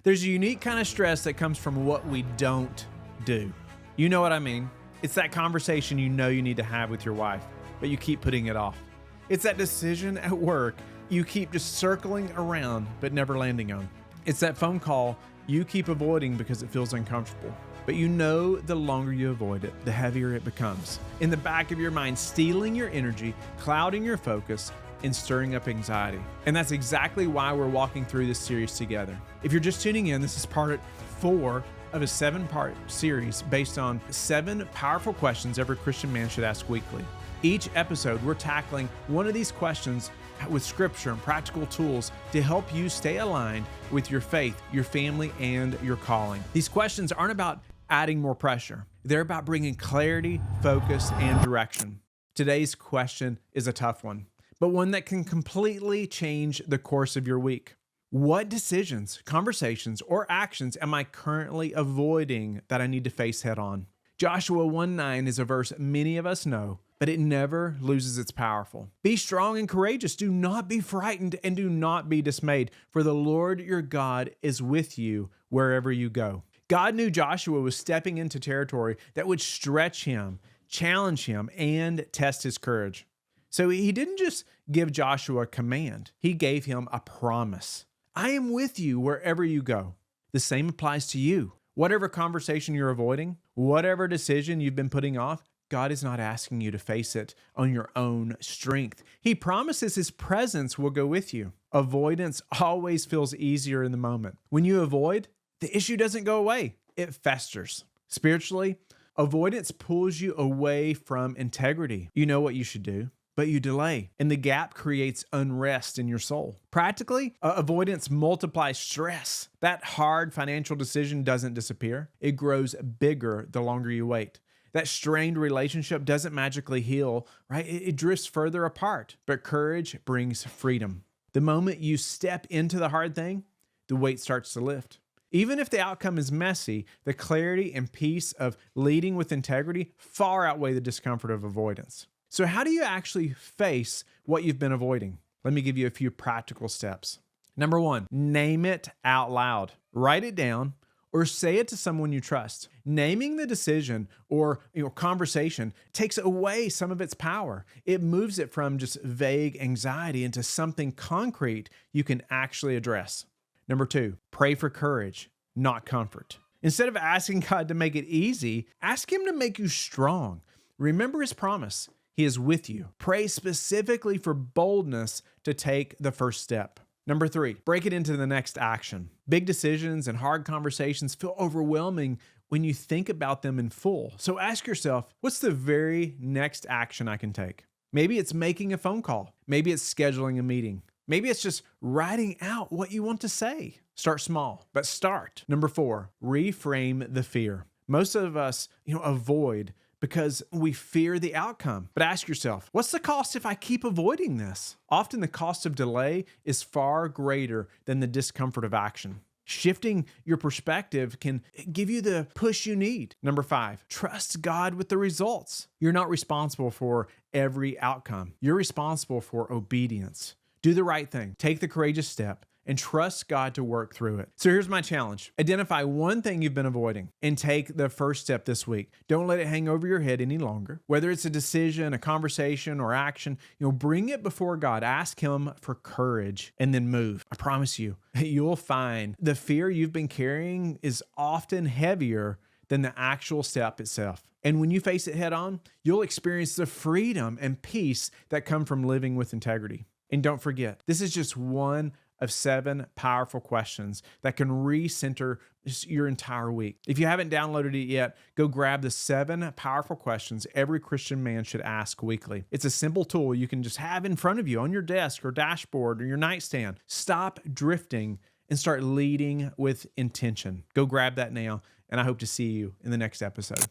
There's a unique kind of stress that comes from what we don't do. You know what I mean? It's that conversation you know you need to have with your wife, but you keep putting it off. It's that decision at work you keep just circling around but never landing on. It's that phone call you keep avoiding because it feels uncomfortable. But you know the longer you avoid it, the heavier it becomes. In the back of your mind, stealing your energy, clouding your focus, and stirring up anxiety. And that's exactly why we're walking through this series together. If you're just tuning in, this is part 4 of a 7-part series based on 7 powerful questions every Christian man should ask weekly. Each episode, we're tackling one of these questions with scripture and practical tools to help you stay aligned with your faith, your family, and your calling. These questions aren't about adding more pressure. They're about bringing clarity, focus, and direction. Today's question is a tough one, but one that can completely change the course of your week. What decisions, conversations, or actions am I currently avoiding that I need to face head on? Joshua 1:9 is a verse many of us know, but it never loses its powerful. Be strong and courageous. Do not be frightened and do not be dismayed, for the Lord your God is with you wherever you go. God knew Joshua was stepping into territory that would stretch him, challenge him, and test his courage. So he didn't just give Joshua a command. He gave him a promise. I am with you wherever you go. The same applies to you. Whatever conversation you're avoiding, whatever decision you've been putting off, God is not asking you to face it on your own strength. He promises his presence will go with you. Avoidance always feels easier in the moment. When you avoid, the issue doesn't go away. It festers. Spiritually, avoidance pulls you away from integrity. You know what you should do, but you delay, and the gap creates unrest in your soul. Practically, avoidance multiplies stress. That hard financial decision doesn't disappear. It grows bigger the longer you wait. That strained relationship doesn't magically heal, right? It drifts further apart, but courage brings freedom. The moment you step into the hard thing, the weight starts to lift. Even if the outcome is messy, the clarity and peace of leading with integrity far outweigh the discomfort of avoidance. So how do you actually face what you've been avoiding? Let me give you a few practical steps. Number 1, name it out loud. Write it down or say it to someone you trust. Naming the decision or conversation takes away some of its power. It moves it from just vague anxiety into something concrete you can actually address. Number 2, pray for courage, not comfort. Instead of asking God to make it easy, ask him to make you strong. Remember his promise. He is with you. Pray specifically for boldness to take the first step. Number 3, break it into the next action. Big decisions and hard conversations feel overwhelming when you think about them in full. So ask yourself, what's the very next action I can take? Maybe it's making a phone call. Maybe it's scheduling a meeting. Maybe it's just writing out what you want to say. Start small, but start. Number 4, reframe the fear. Most of us, avoid because we fear the outcome. But ask yourself, what's the cost if I keep avoiding this? Often the cost of delay is far greater than the discomfort of action. Shifting your perspective can give you the push you need. Number 5, trust God with the results. You're not responsible for every outcome. You're responsible for obedience. Do the right thing. Take the courageous step and trust God to work through it. So here's my challenge. Identify one thing you've been avoiding and take the first step this week. Don't let it hang over your head any longer. Whether it's a decision, a conversation, or action, bring it before God. Ask him for courage and then move. I promise you, you'll find the fear you've been carrying is often heavier than the actual step itself. And when you face it head on, you'll experience the freedom and peace that come from living with integrity. And don't forget, this is just one of 7 powerful questions that can recenter your entire week. If you haven't downloaded it yet, go grab the 7 powerful questions every Christian man should ask weekly. It's a simple tool you can just have in front of you on your desk or dashboard or your nightstand. Stop drifting and start leading with intention. Go grab that now, and I hope to see you in the next episode.